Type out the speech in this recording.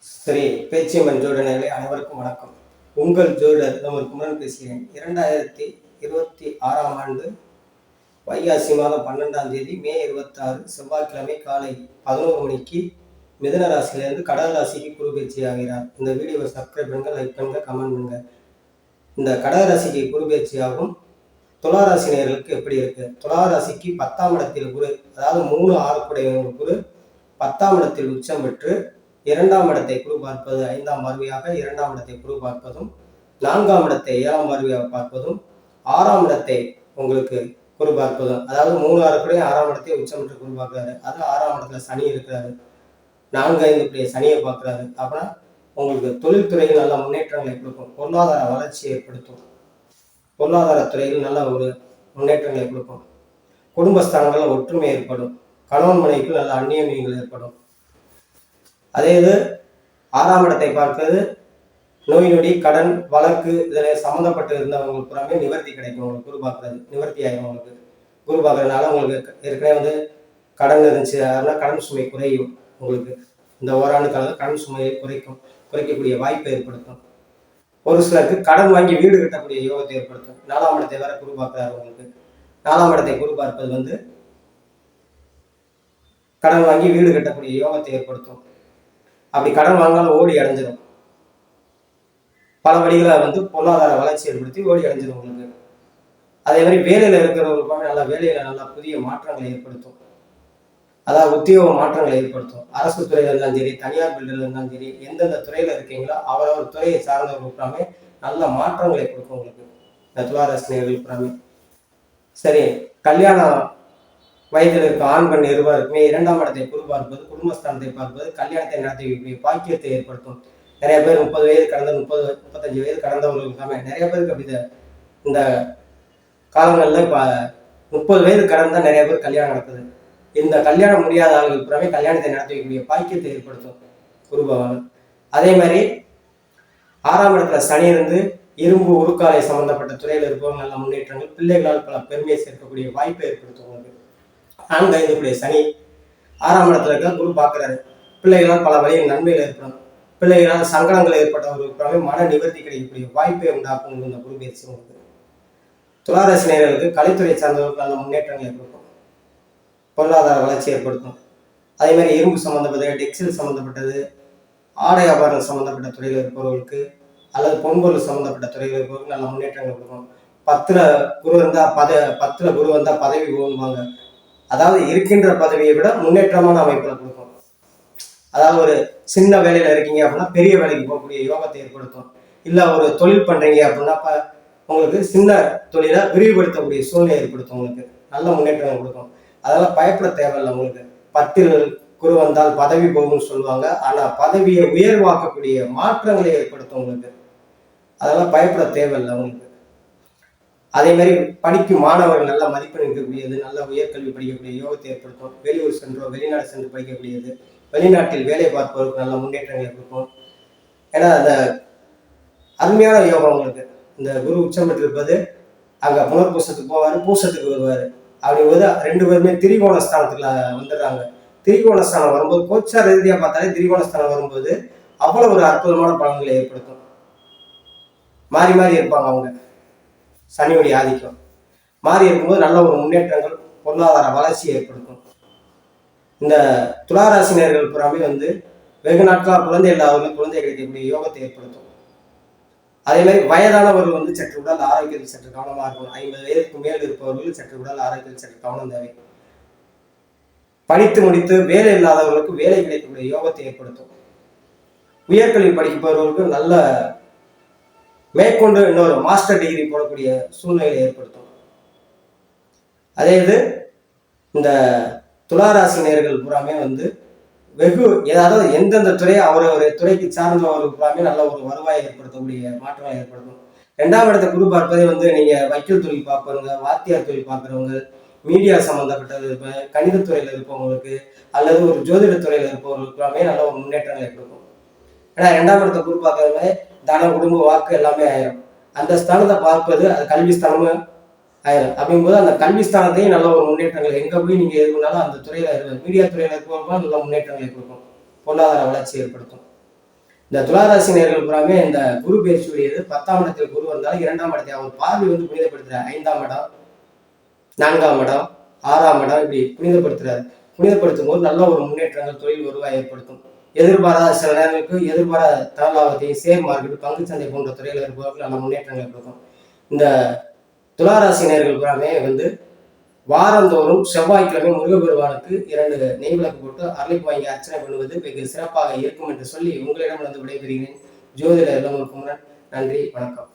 சரி, பேச்சியம்மன் ஜோடனர்களே அனைவருக்கும் வணக்கம். உங்கள் ஜோடர் குமரன் பேசுகிறேன். 2026ஆம் ஆண்டு வைகாசி மாதம் 12ஆம் தேதி மே 26 செவ்வாய்க்கிழமை காலை 11 மணிக்கு மிதுன ராசியிலிருந்து கடக ராசிக்கு குரு பயிற்சி ஆகிறார். இந்த வீடியோவை சப்ஸ்கிரைப் பண்ணுங்க, லைக் பண்ணுங்க, கமெண்ட் பண்ணுங்க. இந்த கடக ராசிக்கு குரு பயிற்சி ஆகும் துலா ராசினியர்களுக்கு எப்படி இருக்கு? துலா ராசிக்கு 10ஆம் இடத்தில் குரு, அதாவது 3 6 குடைய குரு 10ஆம் இடத்தில் உச்சம் பெற்று 2ஆம் இடத்தை குரு பார்ப்பது 5ஆம் பார்வையாக, 2ஆம் இடத்தை குரு பார்ப்பதும், 4ஆம் இடத்தை 7ஆம் பார்வையாக பார்ப்பதும், 6ஆம் இடத்தை உங்களுக்கு குரு பார்ப்பதும், அதாவது 3 6 கூட 6ஆம் இடத்தை உச்சம் பெற்று குரு பார்க்கிறாரு. அது 6ஆம் இடத்துல சனி இருக்கிறாரு, 4 5 கூடிய சனியை பார்க்கிறாரு. அப்படின்னா உங்களுக்கு தொழில்துறையில் நல்ல முன்னேற்றங்களை கொடுக்கும், பொருளாதார வளர்ச்சி ஏற்படுத்தும், பொருளாதார துறையில் நல்ல ஒரு முன்னேற்றங்களை கொடுக்கும், குடும்பஸ்தானங்களில் ஒற்றுமை ஏற்படும், கணவன் மனைவிக்கு நல்ல அந்நியமியங்கள் ஏற்படும். அதே இது 6ஆம் இடத்தை பார்ப்பது நோய் நொடி, கடன், வழக்கு இதில் சம்மந்தப்பட்டு இருந்தவங்களுக்கு புறாமே நிவர்த்தி கிடைக்கும். உங்களுக்கு குரு பார்க்குறது நிவர்த்தி ஆகிடும். உங்களுக்கு குரு பார்க்குறதுனால உங்களுக்கு ஏற்கனவே கடன் இருந்துச்சு, அதனால் கடன் சுமை குறையும். உங்களுக்கு இந்த ஓராண்டு காலத்தில் கடன் சுமையை குறைக்கக்கூடிய வாய்ப்பை ஏற்படுத்தும். ஒரு சிலருக்கு கடன் வாங்கி வீடு கட்டக்கூடிய யோகத்தை ஏற்படுத்தும். 4ஆம் இடத்தை வேற குரு பார்க்குறாரு. உங்களுக்கு 4ஆம் இடத்தை குரு பார்ப்பது கடன் வாங்கி வீடு கட்டக்கூடிய யோகத்தை ஏற்படுத்தும். அப்படி கடன் வாங்கினாலும் ஓடி அடைஞ்சிடும். பல வழிகளை பொருளாதார வளர்ச்சி ஏற்படுத்தி ஓடி அடைஞ்சிடும் உங்களுக்கு. அதே மாதிரி வேலையில இருக்கிறவங்களுக்காக நல்ல வேலையில நல்ல புதிய மாற்றங்களை ஏற்படுத்தும். அதாவது உத்தியோக மாற்றங்களை ஏற்படுத்தும். அரசு துறையில இருந்தாலும் சரி, தனியார் பில்டர்ல இருந்தாலும் சரி, எந்தெந்த துறையில இருக்கீங்களோ அவரவர் துறையை சார்ந்தவர்களுக்காமே நல்ல மாற்றங்களை கொடுக்கும் உங்களுக்கு இந்த துளாராசினியர்களுக்காமே. சரி, கல்யாணம் வயதில் இருக்க ஆண் பெண் இருவருக்குமே 2ஆம் இடத்தை குரு பார்ப்பது, குடும்பஸ்தானத்தை பார்ப்பது, கல்யாணத்தை நடத்தி பாக்கியத்தை ஏற்படுத்தும். நிறைய பேர் 30 வயது கடந்த 35 வயது கடந்தவர்களுக்காக நிறைய பேருக்கு அப்படி இந்த காலங்களில் இப்போ 30 வயது கடந்தால் நிறைய பேர் கல்யாணம் நடக்குது. இந்த கல்யாணம் முடியாத ஆளுகளுக்கு கல்யாணத்தை நடத்தி வைக்கக்கூடிய பாக்கியத்தை ஏற்படுத்தும் குரு பகவான். அதே மாதிரி 6ஆம் இடத்துல சனி இருந்து இரும்பு உருக்காலை சம்பந்தப்பட்ட துறையில் இருப்பவங்க நல்ல முன்னேற்றங்கள், பிள்ளைகளால் பல பெருமையை சேர்க்கக்கூடிய வாய்ப்பை ஏற்படுத்தும் உங்களுக்கு. 4 5 கூடிய சனி 6ஆம் இடத்துல இருக்க குரு பார்க்கிறாரு. பிள்ளைகளால் பல வழியில் நன்மைகள் ஏற்படும், பிள்ளைகளால் சங்கடங்கள் ஏற்பட்டவர்களுக்காக மன நிவர்த்தி கிடைக்கக்கூடிய வாய்ப்பை உண்டாக்கும் இந்த குரு பயிற்சி உங்களுக்கு. துளாராசினியர்களுக்கு கலைத்துறை சார்ந்தவர்களுக்கு நல்ல முன்னேற்றங்களை கொடுக்கும், பொருளாதார வளர்ச்சி ஏற்படுத்தும். அதே மாதிரி இரும்பு சம்பந்தப்பட்டது, டெக்ஸ்டைல் சம்பந்தப்பட்டது, ஆடை ஆபரணம் சம்பந்தப்பட்ட துறையில் இருப்பவர்களுக்கு அல்லது பொன்பொருள் சம்பந்தப்பட்ட துறையில் இருப்பவர்களுக்கு நல்ல முன்னேற்றங்கள் கொடுக்கும். 10ல குரு இருந்தால் 10ல குரு வந்தால் பதவி போகுவாங்க. அதாவது இருக்கின்ற பதவியை விட முன்னேற்றமான அமைப்புல கொடுக்கும். அதாவது ஒரு சின்ன வேலையில இருக்கீங்க அப்படின்னா பெரிய வேலைக்கு போகக்கூடிய யோகத்தை ஏற்படுத்தும். இல்ல ஒரு தொழில் பண்றீங்க அப்படின்னா உங்களுக்கு சின்ன தொழிலை விரிவுபடுத்தக்கூடிய சூழ்நிலை ஏற்படுத்தும். உங்களுக்கு நல்ல முன்னேற்றம் கொடுக்கும். அதெல்லாம் பயப்பட தேவையில்லை. உங்களுக்கு 10ல் குரு வந்தால் பதவி போகும்னு சொல்லுவாங்க, ஆனா பதவியை உயர்வாக்கக்கூடிய மாற்றங்களை ஏற்படுத்தும் உங்களுக்கு. அதெல்லாம் பயப்பட தேவையில்லை உங்களுக்கு. அதே மாதிரி படிக்கும் மாணவர்கள் நல்ல மதிப்பெண் இருக்கக்கூடியது, நல்ல உயர்கல்வி படிக்கக்கூடிய யோகத்தை ஏற்படுத்தும். வெளியூர் சென்றோ வெளிநாடு சென்று படிக்கக்கூடியது, வெளிநாட்டில் வேலை பார்ப்பவருக்கு நல்ல முன்னேற்றங்களை கொடுக்கும். ஏன்னா அந்த அருமையான யோகம் உங்களுக்கு. இந்த குரு உச்சம் பெற்றிருப்பது அங்க புனர்பூசத்துக்கு போவாரு, பூசத்துக்கு வருவாரு. அப்படிங்கும்போது 2 பேருமே திரிகோண ஸ்தானத்துக்குள்ள வந்துடுறாங்க. திரிகோண ஸ்தானம் வரும்போது கோச்சார ரீதியா பார்த்தாலே திரிகோண ஸ்தானம் வரும்போது அவ்வளவு ஒரு அற்புதமான பலன்களை ஏற்படுத்தும். மாறி மாறி இருப்பாங்க அவங்க. சனியுடைய ஆதிக்கம் மாறி இருக்கும்போது நல்ல ஒரு முன்னேற்றங்கள், பொருளாதார வளர்ச்சி ஏற்படுத்தும். இந்த துளாராசினியர்கள் புறாமே வெகு நாட்களாக குழந்தை இல்லாதவர்கள் குழந்தை கிடைக்கக்கூடிய யோகத்தை ஏற்படுத்தும். அதே மாதிரி வயதானவர்கள் சற்று உடல் ஆரோக்கியத்தில் சற்று கவனமாக இருக்கணும். 50 வயதுக்கு மேல் இருப்பவர்கள் சற்று உடல் ஆரோக்கியத்தில் சற்று கவனம் தேவை. படித்து முடித்து வேலை இல்லாதவர்களுக்கு வேலை கிடைக்கக்கூடிய யோகத்தை ஏற்படுத்தும். உயர்கல்வி படிப்பவர்களுக்கு நல்ல மேற்கொண்டு இன்னொரு மாஸ்டர் டிகிரி போடக்கூடிய சூழ்நிலையை ஏற்படுத்தும். அதே இது இந்த துளாராசினியர்கள் புறாமே வெகு ஏதாவது எந்தெந்த துறையை அவரவர் துறைக்கு சார்ந்தவர்கள் புறாமே நல்ல ஒரு வருவாயை ஏற்படுத்தக்கூடிய மாற்றங்களை ஏற்படுத்தும். 2ஆம் இடத்தை குரு பார்ப்பதே நீங்க வக்கீல் தொழில் பார்ப்பவங்க, வாத்தியார் தொழில் பார்க்குறவங்க, மீடியா சம்பந்தப்பட்டது கணிதத்துறையில இருப்பவங்களுக்கு அல்லது ஒரு ஜோதிட துறையில இருப்பவர்களுக்கு புறாமே நல்ல ஒரு முன்னேற்றங்களை கொடுக்கும். ஏன்னா 2ஆம் இடத்தை குரு பார்க்கறதுமே தன, குடும்ப, வாக்கு எல்லாமே ஆயிரும். அந்த ஸ்தானத்தை பார்ப்பது அது கல்வி ஸ்தானமும் ஆயிரும். அப்படிங்கும்போது அந்த கல்வி ஸ்தானத்தையும் நல்ல ஒரு முன்னேற்றங்கள் எங்க போய் நீங்க எதுனாலும் அந்த துறையில மீடியா துறையில இருப்பவங்க நல்ல முன்னேற்றங்களை கொடுக்கும், பொருளாதார வளர்ச்சி ஏற்படுத்தும். இந்த துளாராசினியர்கள் புறாமே இந்த குரு பயிற்சி உடையது 10ஆம் இடத்தில் குரு வந்தாலும் 2ஆம் இடத்தை அவர் பார்வை வந்து புனிதப்படுத்துறாரு. 5ஆம் இடம், 4ஆம் இடம், 6ஆம் இடம் இப்படி புனிதப்படுத்துறாரு. புனிதப்படுத்தும் போது நல்ல ஒரு முன்னேற்றங்கள் தொழில் வருவாய் ஏற்படுத்தும். எதிர்பாராத சில நேரங்களுக்கு எதிர்பாராத தனலாபத்தையும் ஷேர் மார்க்கெட் பங்கு சந்தை போன்ற துறையில் இருப்பவர்கள் நல்ல முன்னேற்றங்கள் கொடுக்கும். இந்த துளாராசி நேயர்கள் பூராமே வந்து வாரந்தோறும் செவ்வாய்க்கிழமை முருகப்பெருமானுக்கு 2 நெய் விளக்கு போட்டு அருளைக்கு வாங்கி அர்ச்சனை பண்ணுவது வெகு சிறப்பாக இருக்கும் என்று சொல்லி உங்களிடம் வந்து விடைபெறுகிறேன். ஜோதிடர் இளமூர் குமரன். நன்றி, வணக்கம்.